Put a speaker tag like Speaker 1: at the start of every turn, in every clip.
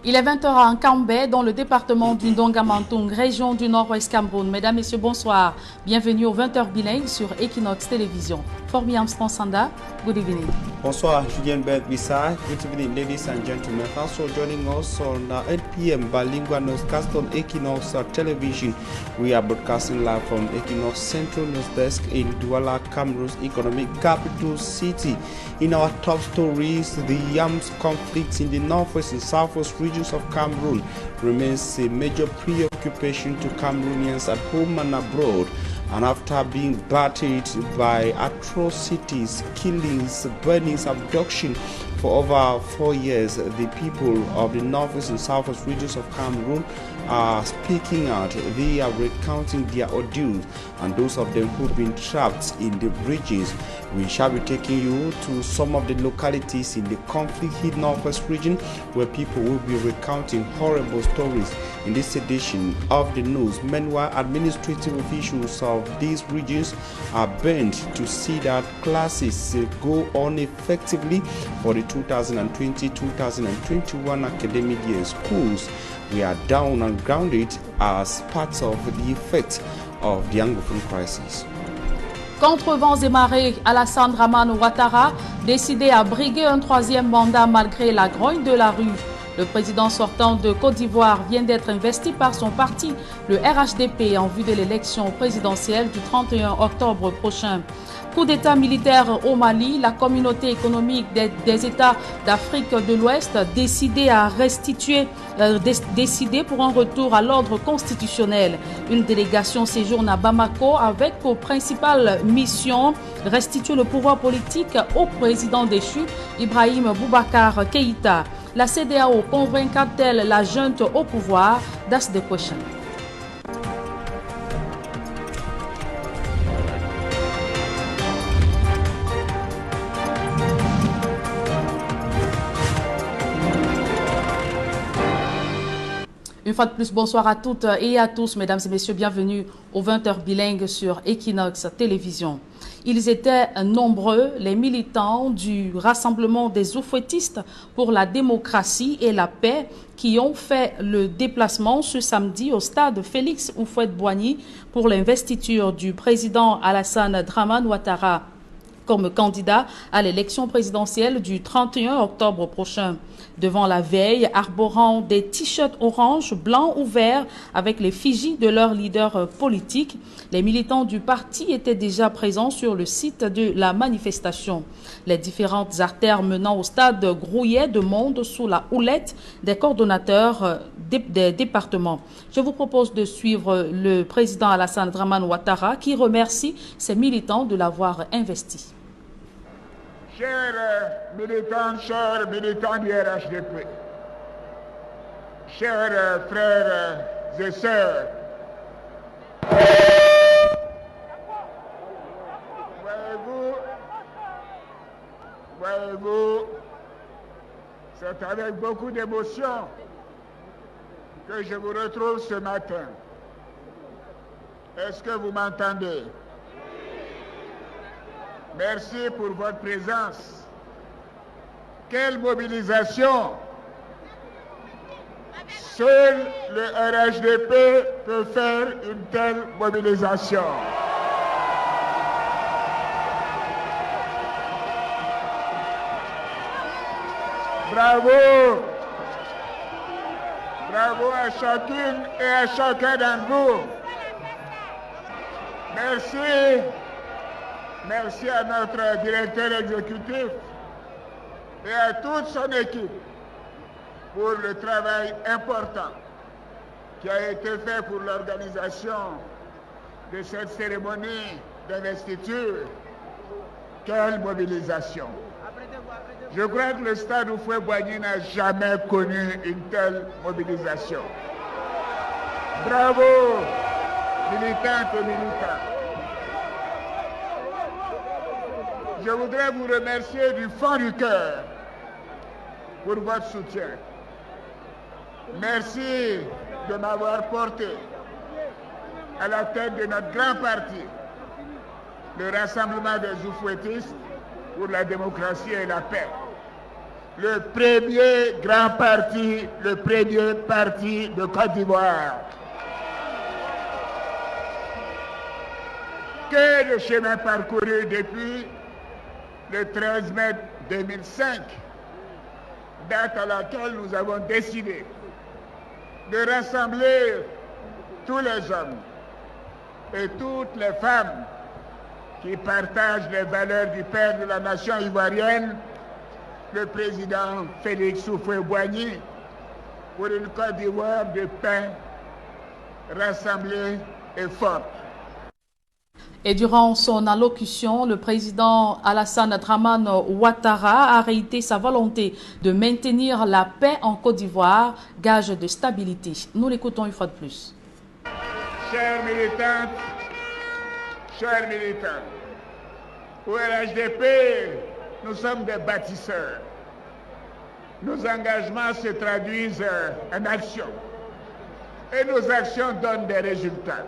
Speaker 1: Il est 20 h à Nkambé, dans le département du Ndongamantung, région du Nord-Ouest Cameroun. Mesdames, Messieurs, bonsoir. Bienvenue au 20 h bilingue sur Equinox Télévision. Formi Armstrong Sanda, good evening.
Speaker 2: Bonsoir, Julien Berg-Bissar. Good evening, ladies and gentlemen. Thanks for joining us on 8 p.m. bilingual newscast on Equinox Television. We are broadcasting live from Equinox Central News Desk in Douala, Cameroon's economic capital city. In our top stories, the armed conflict in the northwest and southwest regions of Cameroon remains a major preoccupation to Cameroonians at home and abroad. And after being battered by atrocities, killings, burnings, abduction for over 4 years, the people of the northwest and southwest regions of Cameroon are speaking out. They are recounting their ordeals, and those of them who've been trapped in the regions. We shall be taking you to some of the localities in the conflict-hit northwest region where people will be recounting horrible stories in this edition of the news. Meanwhile, administrative officials of these regions are bent to see that classes go on effectively for the 2020-2021 academic year. Schools we are down and grounded as part of the effect of the Anglophone crisis.
Speaker 1: Contre vents et marées, Alassane Dramane Ouattara décidé à briguer un 3e mandat malgré la grogne de la rue. Le président sortant de Côte d'Ivoire vient d'être investi par son parti, le RHDP, en vue de l'élection présidentielle du 31 octobre prochain. Coup d'État militaire au Mali, la communauté économique des États d'Afrique de l'Ouest décidé pour un retour à l'ordre constitutionnel. Une délégation séjourne à Bamako avec pour principale mission restituer le pouvoir politique au président déchu, Ibrahim Boubacar Keïta. La CEDEAO convaincra-t-elle la junte au pouvoir? That's the question. Une fois de plus, bonsoir à toutes et à tous, mesdames et messieurs, bienvenue au 20 h bilingue sur Equinox Télévision. Ils étaient nombreux, les militants du Rassemblement des Oufouettistes pour la démocratie et la paix qui ont fait le déplacement ce samedi au stade Félix Houphouët-Boigny pour l'investiture du président Alassane Dramane Ouattara comme candidat à l'élection présidentielle du 31 octobre prochain. Devant la veille, arborant des t-shirts orange, blanc ou vert avec l'effigie de leur leader politique, les militants du parti étaient déjà présents sur le site de la manifestation. Les différentes artères menant au stade grouillaient de monde sous la houlette des coordonnateurs des départements. Je vous propose de suivre le président Alassane Dramane Ouattara qui remercie ses militants de l'avoir investi.
Speaker 3: Chers militants du RHDP, chers frères et sœurs, voyez-vous, c'est avec beaucoup d'émotion que je vous retrouve ce matin. Est-ce que vous m'entendez? Merci pour votre présence. Quelle mobilisation! Seul le RHDP peut faire une telle mobilisation. Bravo! Bravo à chacune et à chacun d'entre vous. Merci. Merci à notre directeur exécutif et à toute son équipe pour le travail important qui a été fait pour l'organisation de cette cérémonie d'investiture. Quelle mobilisation! Je crois que le stade Houphouët-Boigny n'a jamais connu une telle mobilisation. Bravo, militantes et militants. Je voudrais vous remercier du fond du cœur pour votre soutien. Merci de m'avoir porté à la tête de notre grand parti, le Rassemblement des Oufouettistes pour la démocratie et la paix. le premier grand parti, le premier parti de Côte d'Ivoire. Que le chemin parcouru depuis le 13 mai 2005, date à laquelle nous avons décidé de rassembler tous les hommes et toutes les femmes qui partagent les valeurs du père de la nation ivoirienne, le président Félix Houphouët-Boigny, pour une Côte d'Ivoire de paix, rassemblée et forte.
Speaker 1: Et durant son allocution, le président Alassane Dramane Ouattara a réitéré sa volonté de maintenir la paix en Côte d'Ivoire, gage de stabilité. Nous l'écoutons une fois de plus.
Speaker 3: Chers militantes, chers militants, au RHDP, nous sommes des bâtisseurs. Nos engagements se traduisent en actions. Et nos actions donnent des résultats.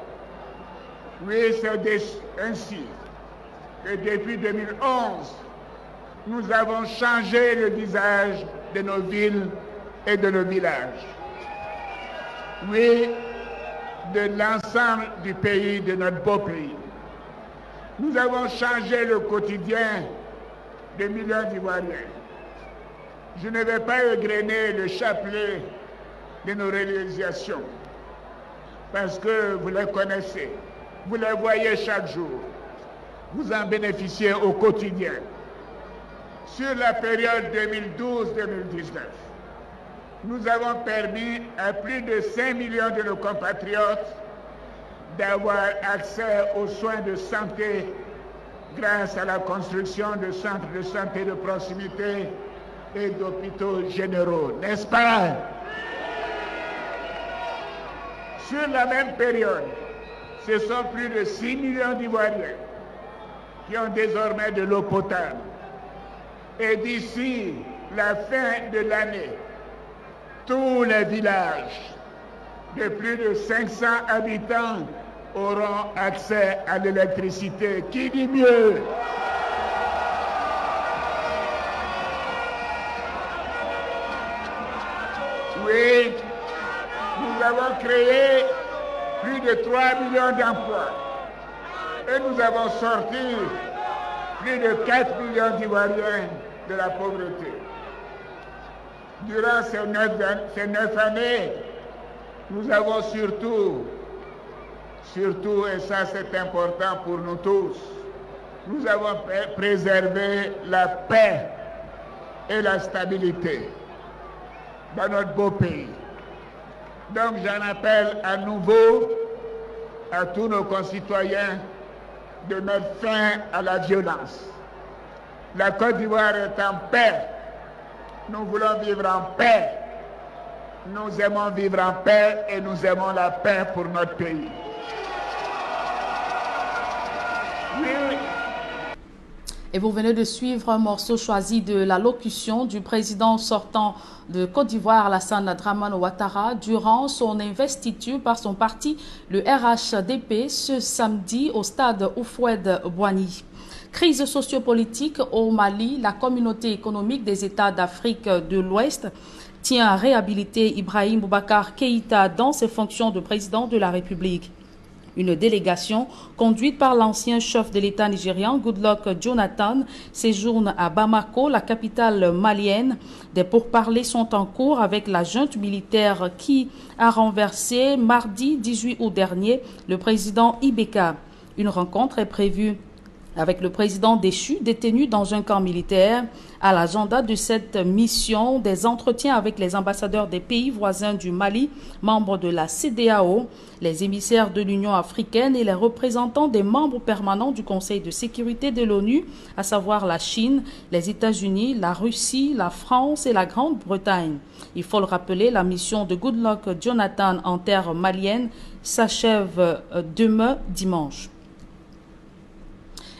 Speaker 3: Oui, c'est ainsi que depuis 2011, nous avons changé le visage de nos villes et de nos villages. Oui, de l'ensemble du pays, de notre beau pays. Nous avons changé le quotidien de millions d'Ivoiriens. Je ne vais pas égrener le chapelet de nos réalisations, parce que vous les connaissez, vous les voyez chaque jour, vous en bénéficiez au quotidien. Sur la période 2012-2019, nous avons permis à plus de 5 millions de nos compatriotes d'avoir accès aux soins de santé grâce à la construction de centres de santé de proximité et d'hôpitaux généraux, n'est-ce pas? Sur la même période, ce sont plus de 6 millions d'Ivoiriens qui ont désormais de l'eau potable. Et d'ici la fin de l'année, tous les villages de plus de 500 habitants auront accès à l'électricité. Qui dit mieux? Oui, nous avons créé plus de 3 millions d'emplois et nous avons sorti plus de 4 millions d'Ivoiriens de la pauvreté. Durant ces 9 années, nous avons surtout, et ça c'est important pour nous tous, nous avons préservé la paix et la stabilité dans notre beau pays. Donc j'en appelle à nouveau à tous nos concitoyens de mettre fin à la violence. La Côte d'Ivoire est en paix. Nous voulons vivre en paix. Nous aimons vivre en paix et nous aimons la paix pour notre pays. Oui.
Speaker 1: Et vous venez de suivre un morceau choisi de l'allocution du président sortant de Côte d'Ivoire, Alassane Dramane Ouattara, durant son investiture par son parti, le RHDP, ce samedi au stade Houphouët-Boigny. Crise sociopolitique au Mali, la communauté économique des États d'Afrique de l'Ouest tient à réhabiliter Ibrahim Boubacar Keïta dans ses fonctions de président de la République. Une délégation conduite par l'ancien chef de l'État nigérian, Goodluck Jonathan, séjourne à Bamako, la capitale malienne. Des pourparlers sont en cours avec la junte militaire qui a renversé mardi 18 août dernier le président Ibeka. Une rencontre est prévue avec le président déchu détenu dans un camp militaire. À l'agenda de cette mission, des entretiens avec les ambassadeurs des pays voisins du Mali, membres de la CEDEAO, les émissaires de l'Union africaine et les représentants des membres permanents du Conseil de sécurité de l'ONU, à savoir la Chine, les États-Unis, la Russie, la France et la Grande-Bretagne. Il faut le rappeler, la mission de Goodluck Jonathan en terre malienne s'achève demain dimanche.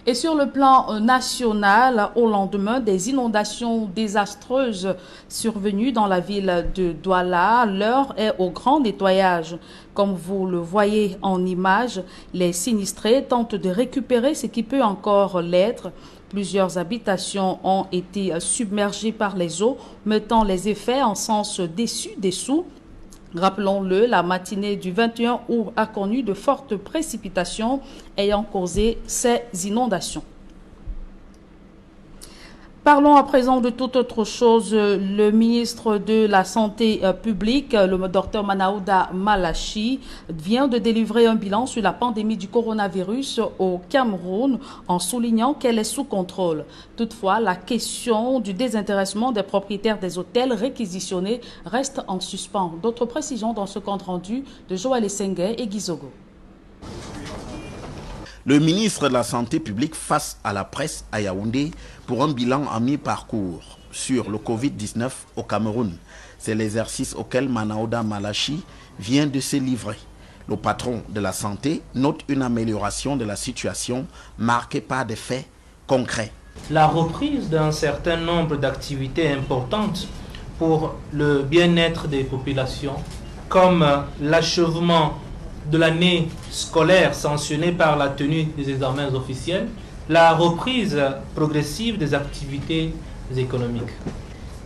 Speaker 1: Et sur le plan national, au lendemain des inondations désastreuses survenues dans la ville de Douala, l'heure est au grand nettoyage. Comme vous le voyez en image, les sinistrés tentent de récupérer ce qui peut encore l'être. Plusieurs habitations ont été submergées par les eaux, mettant les effets en sens dessus-dessous. Rappelons-le, la matinée du 21 août a connu de fortes précipitations ayant causé ces inondations. Parlons à présent de toute autre chose. Le ministre de la Santé publique, le docteur Manaouda Malachi, vient de délivrer un bilan sur la pandémie du coronavirus au Cameroun en soulignant qu'elle est sous contrôle. Toutefois, la question du désintéressement des propriétaires des hôtels réquisitionnés reste en suspens. D'autres précisions dans ce compte rendu de Joël Essengue et Gizogo.
Speaker 4: Le ministre de la Santé publique face à la presse à Yaoundé pour un bilan à mi-parcours sur le Covid-19 au Cameroun. C'est l'exercice auquel Manaouda Malachi vient de se livrer. Le patron de la santé note une amélioration de la situation marquée par des faits concrets.
Speaker 5: La reprise d'un certain nombre d'activités importantes pour le bien-être des populations, comme l'achèvement de l'année scolaire sanctionnée par la tenue des examens officiels, la reprise progressive des activités économiques.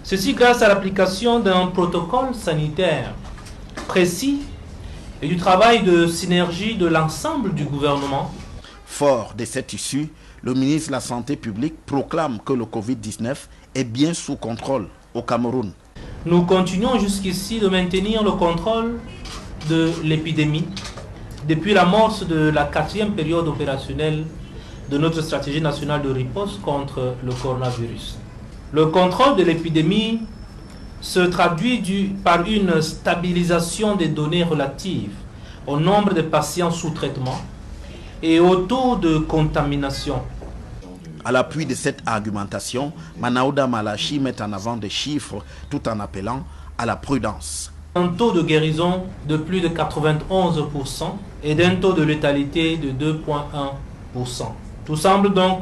Speaker 5: Ceci grâce à l'application d'un protocole sanitaire précis et du travail de synergie de l'ensemble du gouvernement.
Speaker 4: Fort de cette issue, le ministre de la Santé publique proclame que le Covid-19 est bien sous contrôle au Cameroun.
Speaker 5: Nous continuons jusqu'ici de maintenir le contrôle de l'épidémie depuis l'amorce de la 4e période opérationnelle de notre stratégie nationale de riposte contre le coronavirus. Le contrôle de l'épidémie se traduit par une stabilisation des données relatives au nombre de patients sous traitement et au taux de contamination.
Speaker 4: À l'appui de cette argumentation, Manaouda Malachi met en avant des chiffres tout en appelant à la prudence.
Speaker 5: Un taux de guérison de plus de 91% et d'un taux de létalité de 2,1%. Tout semble donc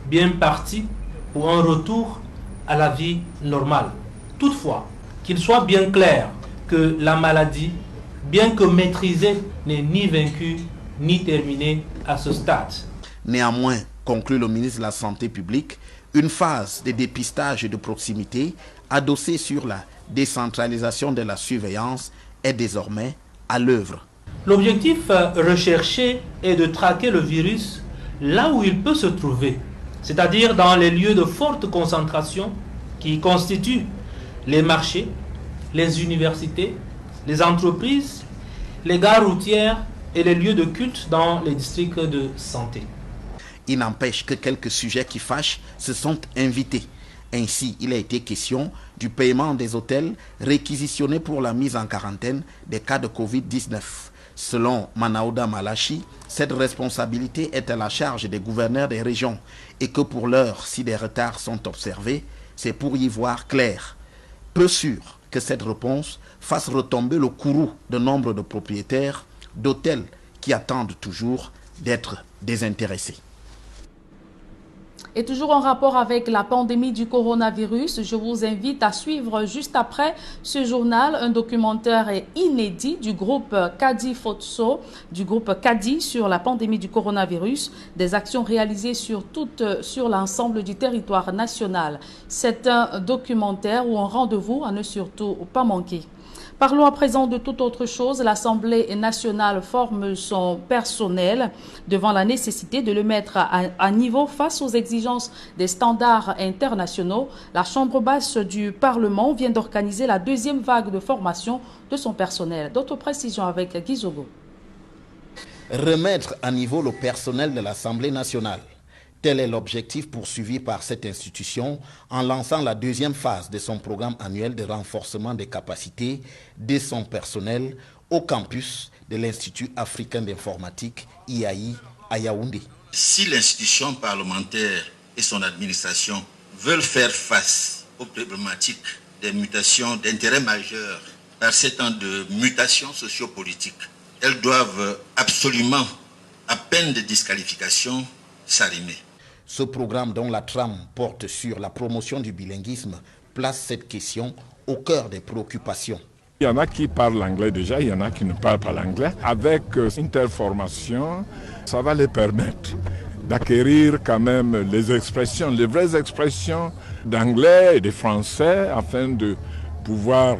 Speaker 5: bien parti pour un retour à la vie normale. Toutefois, qu'il soit bien clair que la maladie, bien que maîtrisée, n'est ni vaincue ni terminée à ce stade.
Speaker 4: Néanmoins, conclut le ministre de la Santé publique, une phase de dépistage et de proximité adossée sur la décentralisation de la surveillance est désormais à l'œuvre.
Speaker 5: L'objectif recherché est de traquer le virus là où il peut se trouver, c'est-à-dire dans les lieux de forte concentration qui constituent les marchés, les universités, les entreprises, les gares routières et les lieux de culte dans les districts de santé.
Speaker 4: Il n'empêche que quelques sujets qui fâchent se sont invités. Ainsi, il a été question du paiement des hôtels réquisitionnés pour la mise en quarantaine des cas de Covid-19. Selon Manaouda Malachi, cette responsabilité est à la charge des gouverneurs des régions et que pour l'heure, si des retards sont observés, c'est pour y voir clair. Peu sûr que cette réponse fasse retomber le courroux de nombre de propriétaires d'hôtels qui attendent toujours d'être désintéressés.
Speaker 1: Et toujours en rapport avec la pandémie du coronavirus, je vous invite à suivre juste après ce journal un documentaire inédit du groupe Kadi Fotso, du groupe Kadi sur la pandémie du coronavirus, des actions réalisées sur l'ensemble du territoire national. C'est un documentaire ou un rendez-vous à ne surtout pas manquer. Parlons à présent de toute autre chose. L'Assemblée nationale forme son personnel devant la nécessité de le mettre à niveau face aux exigences des standards internationaux. La Chambre basse du Parlement vient d'organiser la deuxième vague de formation de son personnel. D'autres précisions avec Gizogo.
Speaker 4: Remettre à niveau le personnel de l'Assemblée nationale. Tel est l'objectif poursuivi par cette institution en lançant la deuxième phase de son programme annuel de renforcement des capacités de son personnel au campus de l'Institut africain d'informatique IAI à Yaoundé.
Speaker 6: Si l'institution parlementaire et son administration veulent faire face aux problématiques des mutations d'intérêt majeur par ces temps de mutations sociopolitiques, elles doivent absolument, à peine de disqualification, s'arrimer.
Speaker 4: Ce programme dont la trame porte sur la promotion du bilinguisme place cette question au cœur des préoccupations.
Speaker 7: Il y en a qui parlent l'anglais déjà, il y en a qui ne parlent pas l'anglais. Avec une telle formation, ça va les permettre d'acquérir quand même les expressions, les vraies expressions d'anglais et de français afin de pouvoir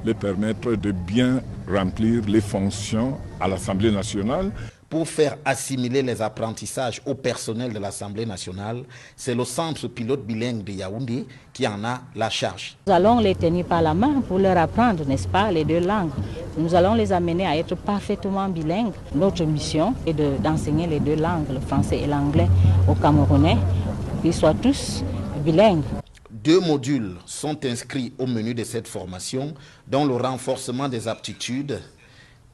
Speaker 7: les permettre de bien remplir les fonctions à l'Assemblée nationale.
Speaker 4: Pour faire assimiler les apprentissages au personnel de l'Assemblée nationale, c'est le centre pilote bilingue de Yaoundé qui en a la charge.
Speaker 8: Nous allons les tenir par la main pour leur apprendre, n'est-ce pas, les deux langues. Nous allons les amener à être parfaitement bilingues. Notre mission est d'enseigner les deux langues, le français et l'anglais, aux Camerounais, qu'ils soient tous bilingues.
Speaker 4: 2 modules sont inscrits au menu de cette formation, dont le renforcement des aptitudes,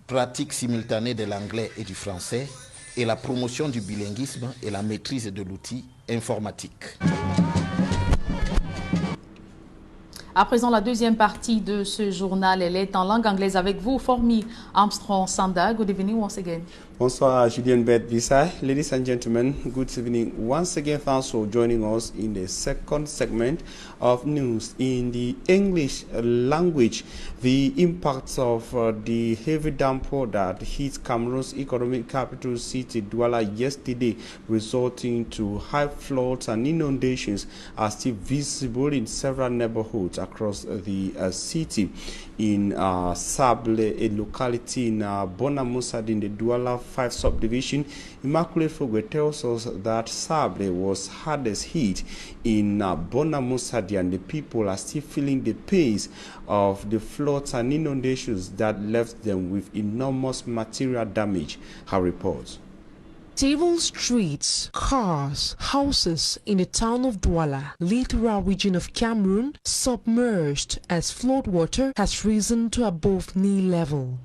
Speaker 4: pratique simultanée de l'anglais et du français, et la promotion du bilinguisme et la maîtrise de l'outil informatique.
Speaker 1: À présent, la deuxième partie de ce journal, elle est en langue anglaise avec vous, Formi Armstrong Sanda. Good evening once again.
Speaker 2: Bonsoir, Julien Bert Visay. Ladies and gentlemen, good evening. Once again, thanks for joining us in the second segment of news in the English language. The impact of the heavy downpour that hit Cameroon's economic capital city, Douala, yesterday, resulting to high floods and inundations, are still visible in several neighborhoods across the city. In Sable, a locality in Bonamoussadi in the Douala 5 subdivision, Immaculate Fogwe tells us that Sable was hardest hit in Bonamoussadi, and the people are still feeling the pains of the floods and inundations that left them with enormous material damage. Her reports.
Speaker 9: Several streets, cars, houses in the town of Douala, littoral region of Cameroon, submerged as floodwater has risen to above knee level.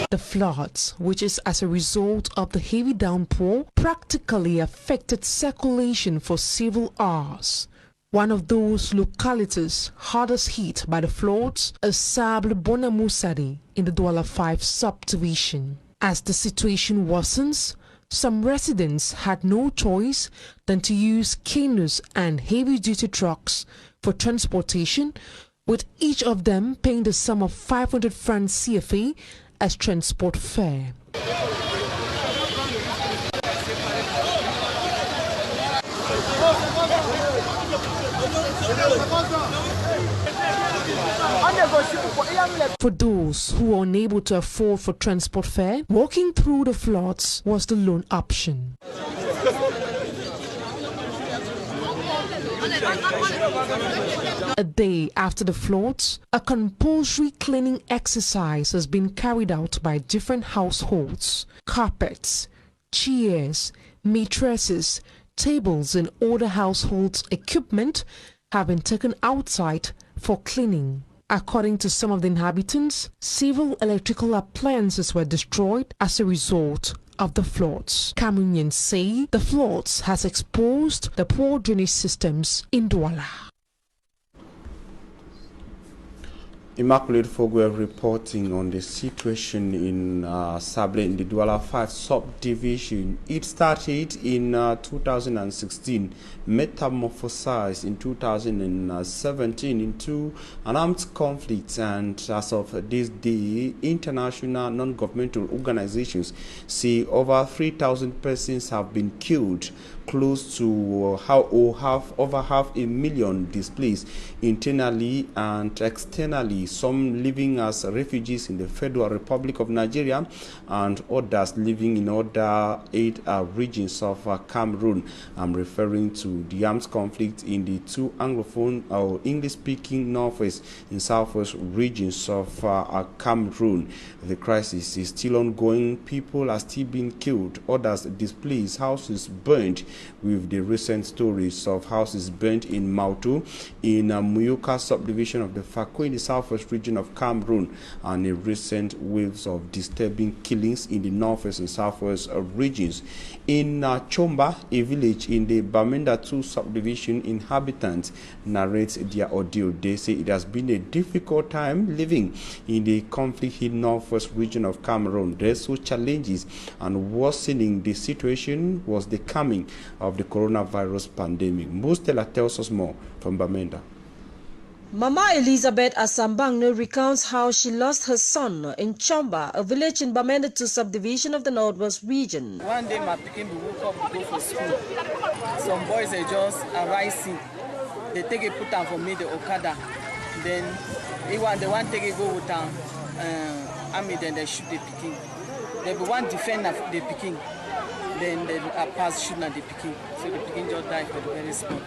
Speaker 9: The floods, which is as a result of the heavy downpour, practically affected circulation for several hours. One of those localities hardest hit by the floods is Sable Bonamoussadi in the Douala 5 subdivision. As the situation worsens, some residents had no choice than to use canoes and heavy-duty trucks for transportation, with each of them paying the sum of 500 francs CFA as transport fare. For those who were unable to afford for transport fare, walking through the floods was the lone option. A day after the floods, a compulsory cleaning exercise has been carried out by different households. Carpets, chairs, mattresses, tables and other household equipment have been taken outside for cleaning. According to some of the inhabitants, several electrical appliances were destroyed as a result of the floods. Cameroonians say the floods has exposed the poor drainage systems in Douala.
Speaker 2: Immaculate Fogwe reporting on the situation in Sable in the Douala 5 subdivision. It started in 2016, metamorphosized in 2017 into an armed conflict, and as of this day, international non-governmental organizations say over 3,000 persons have been killed, close to over half a million displaced internally and externally, some living as refugees in the Federal Republic of Nigeria and others living in other 8 regions of Cameroon. I'm referring to the armed conflict in the 2 Anglophone or English-speaking northwest and southwest regions of Cameroon. The crisis is still ongoing. People are still being killed, others displaced, houses burned, with the recent stories of houses burnt in Mautu, in Muyuka subdivision of the Fakwe in the southwest region of Cameroon, and the recent waves of disturbing killings in the northwest and southwest regions. In Chomba, a village in the Bamenda 2 subdivision, inhabitants narrate their ordeal. They say it has been a difficult time living in the conflict-hit northwest region of Cameroon. There's so challenges, and worsening the situation was the coming of the coronavirus pandemic. Mustela tells us more from Bamenda.
Speaker 10: Mama Elizabeth Asambangne recounts how she lost her son in Chomba, a village in Bamenda 2 subdivision of the Northwest region.
Speaker 11: One day my pikin woke up to go for school. Some boys are just arising. They take a put down for me, the Okada. Then they want take a go with army, then they shoot the pikin. They be one defend the pikin. Then they pass shooting at the pikin. So the pikin just died for the very spot.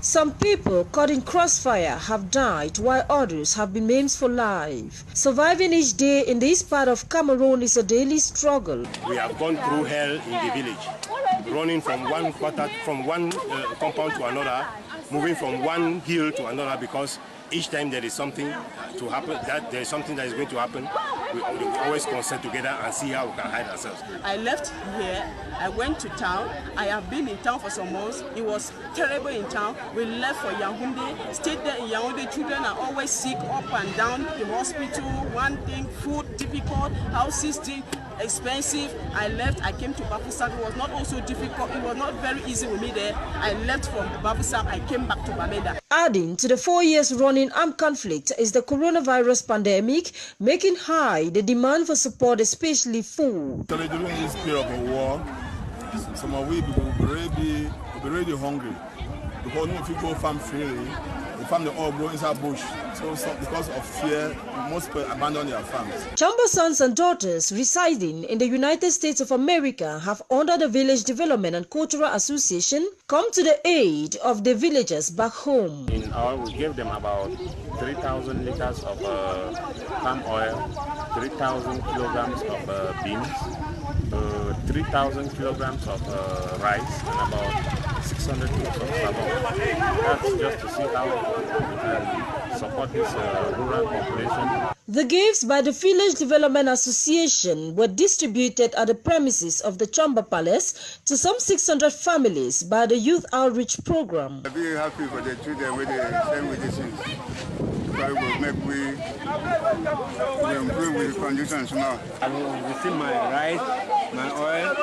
Speaker 10: Some people caught in crossfire have died, while others have been maimed for life. Surviving each day in this part of Cameroon is a daily struggle.
Speaker 12: We have gone through hell in the village, running from one compound to another, moving from one hill to another, because each time there is something to happen, that there is something that is going to happen, we always concert together and see how we can hide ourselves.
Speaker 13: I left here, I went to town. I have been in town for some months. It was terrible in town. We left for Yaoundé, stayed there in Yaoundé. Children are always sick, up and down, the hospital, one thing, food difficult, houses expensive. I left, I came to Bafoussam. It was not also difficult, it was not very easy with me there. I left from Bafoussam, I came back to Bamenda.
Speaker 10: Adding to the 4 years running armed conflict is the coronavirus pandemic, making high the demand for support, especially food.
Speaker 14: During this period of war, some of we will be really hungry, because if you go farm freely, the farm they all go inside bush. So because of fear, most people abandon their farms.
Speaker 10: Chomba sons and daughters residing in the United States of America have, under the Village Development and Cultural Association, come to the aid of the villagers back home.
Speaker 15: In all, we gave them about 3,000 liters of palm oil, 3,000 kilograms of beans, 3,000 kilograms of rice, and about 600 kilos of sabon. That's just to see how we can support this rural population.
Speaker 10: The gifts by the Village Development Association were distributed at the premises of the Chomba Palace to some 600 families by the Youth Outreach Program.
Speaker 16: I'm very happy for the children with the same medicines. Because we improve with the conditions now.
Speaker 17: I will receive my rice, my oil,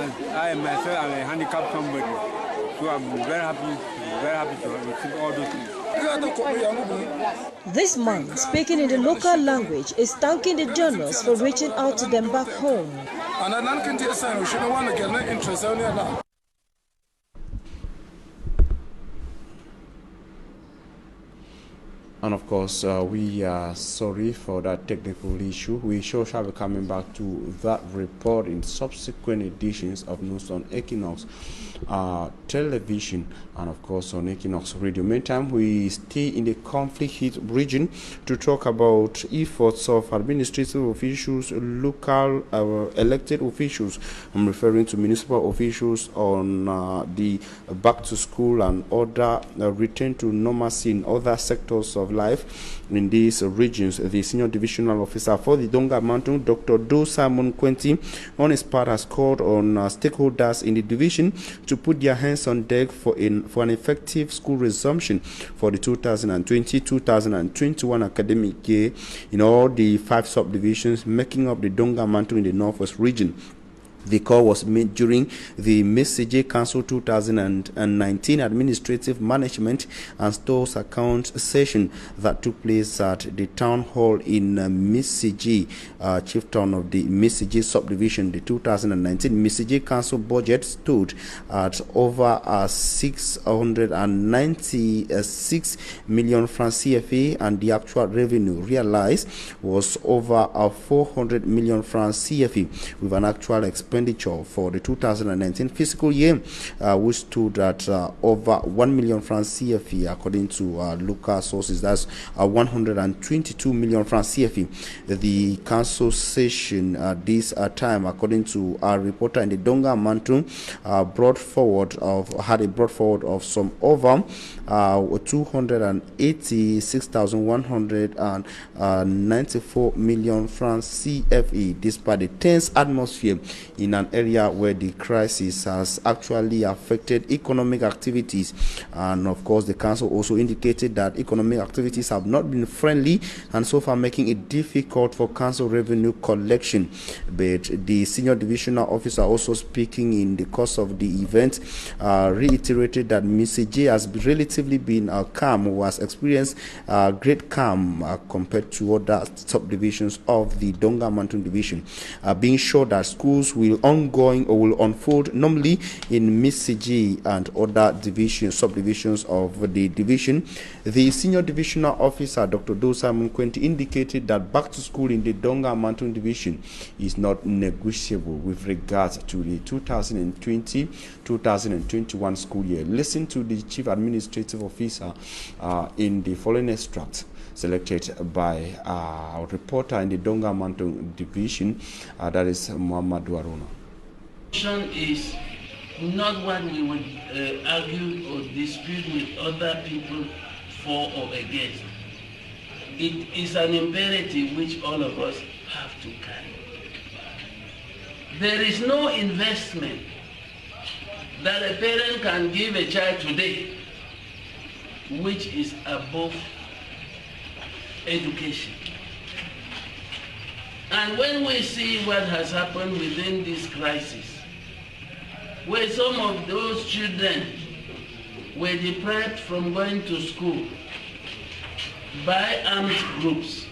Speaker 17: and I myself am a handicapped somebody. So I'm very happy to receive all those things.
Speaker 10: This man, speaking in the local language, is thanking the donors for reaching out to them back home.
Speaker 2: And of course, we are sorry for that technical issue. We shall be coming back to that report in subsequent editions of News on Equinox television and of course on Equinox Radio. Meantime, we stay in the conflict-hit region to talk about efforts of administrative officials, local elected officials. I'm referring to municipal officials on the back to school and other return to normalcy in other sectors of life in these regions. The senior divisional officer for the Donga Mountain, Dr. Do Simon Quenti, on his part has called on stakeholders in the division to put their hands on deck for an effective school resumption for the 2020-2021 academic year in all the 5 subdivisions making up the Donga Mountain in the Northwest region. The call was made during the Mississippi Council 2019 Administrative Management and Stores Account session that took place at the Town Hall in Mississippi, chieftain of the Mississippi subdivision. The 2019 Mississippi Council budget stood at over 696 million francs CFA, and the actual revenue realized was over 400 million francs CFA, with an actual expenditure for the 2019 fiscal year, which stood at over 1 million francs CFA, according to local sources. That's 122 million francs CFA. The council session this time, according to our reporter in the Donga Mountain, brought forward of some over 286,194 million francs CFA, despite the tense atmosphere in in an area where the crisis has actually affected economic activities. And of course, the council also indicated that economic activities have not been friendly and so far making it difficult for council revenue collection. But the senior divisional officer, also speaking in the course of the event, reiterated that Mr. J has relatively been calm, who has experienced great calm compared to other subdivisions of the Donga Mountain Division, being sure that schools will unfold normally in Mr. J and other subdivisions of the division. The senior divisional officer, Dr. Dosa Munkwenti, indicated that back to school in the Donga Mountain Division is not negotiable with regards to the 2020-2021 school year. Listen to the Chief Administrative Officer in the following extract selected by our reporter in the Donga Mountain Division, that is Muhammad Waruna.
Speaker 18: Is not what we would argue or dispute with other people for or against. It is an imperative which all of us have to carry. There is no investment that a parent can give a child today which is above education. And when we see what has happened within this crisis, where some of those children were deprived from going to school by armed groups,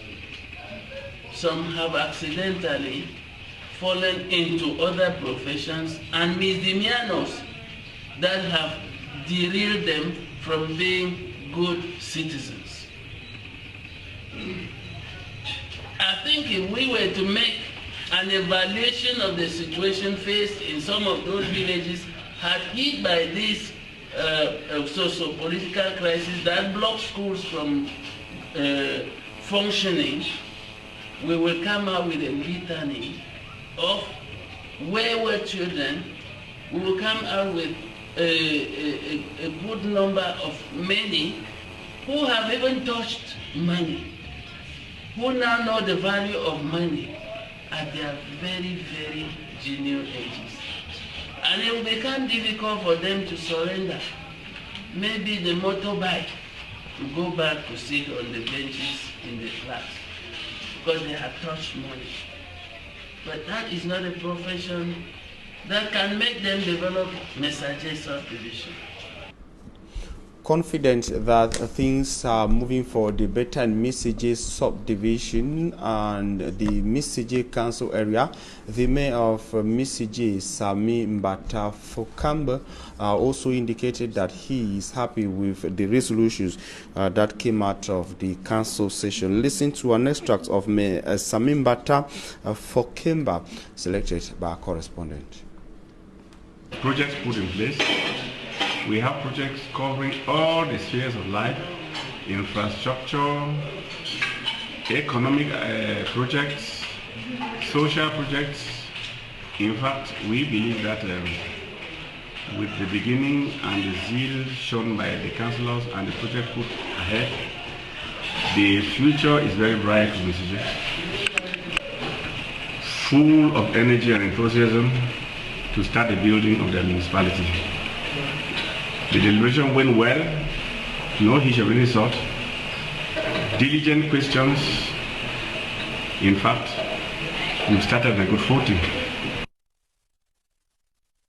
Speaker 18: some have accidentally fallen into other professions and misdemeanors that have derailed them from being good citizens. I think if we were to make an evaluation of the situation faced in some of those villages hit by this socio-political crisis that blocks schools from functioning, we will come out with a litany of wayward children. We will come out with a good number of many who have even touched money, who now know the value of money at their very, very junior ages. And it will become difficult for them to surrender. Maybe the motorbike to go back to sit on the benches in the class because they have touched money. But that is not a profession that can make them develop messages subdivision.
Speaker 2: Confident that things are moving for the better in Mr. subdivision and the Mr. Council area, the mayor of Mr. Sami Mbata Fokamba also indicated that he is happy with the resolutions that came out of the council session. Listen to an extract of Mayor Sami Mbata Fokamba, selected by our correspondent.
Speaker 19: Projects put in place. We have projects covering all the spheres of life: infrastructure, economic projects, social projects. In fact, we believe that with the beginning and the zeal shown by the councillors and the project put ahead, the future is very bright for Mr. Full of energy and enthusiasm to start the building of the municipality. The deliberation went well, no hitch of any sort, diligent questions. In fact, we started on a good footing.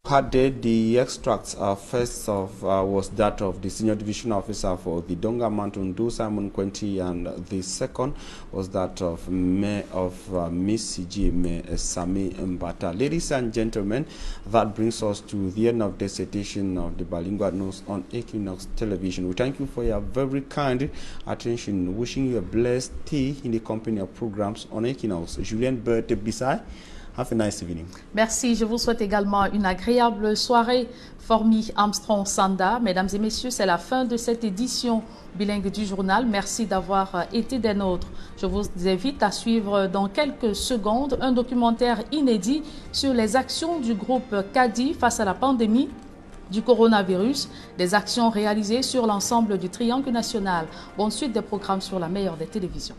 Speaker 2: The extracts first of was that of the senior division officer for the Donga Mountain, Dosa Munkwenti, and the second was that of Mayor of Miss CG, Sami Mbata. Ladies and gentlemen, that brings us to the end of this edition of the Bilingual News on Equinox Television. We thank you for your very kind attention. Wishing you a blessed day in the company of programs on Equinox. Julien Berthe Bissay. Have a nice evening.
Speaker 1: Merci. Je vous souhaite également une agréable soirée. Formi Armstrong Sanda. Mesdames et messieurs, c'est la fin de cette édition bilingue du journal. Merci d'avoir été des nôtres. Je vous invite à suivre dans quelques secondes un documentaire inédit sur les actions du groupe CADI face à la pandémie du coronavirus, des actions réalisées sur l'ensemble du triangle national. Bonne suite des programmes sur la meilleure des télévisions.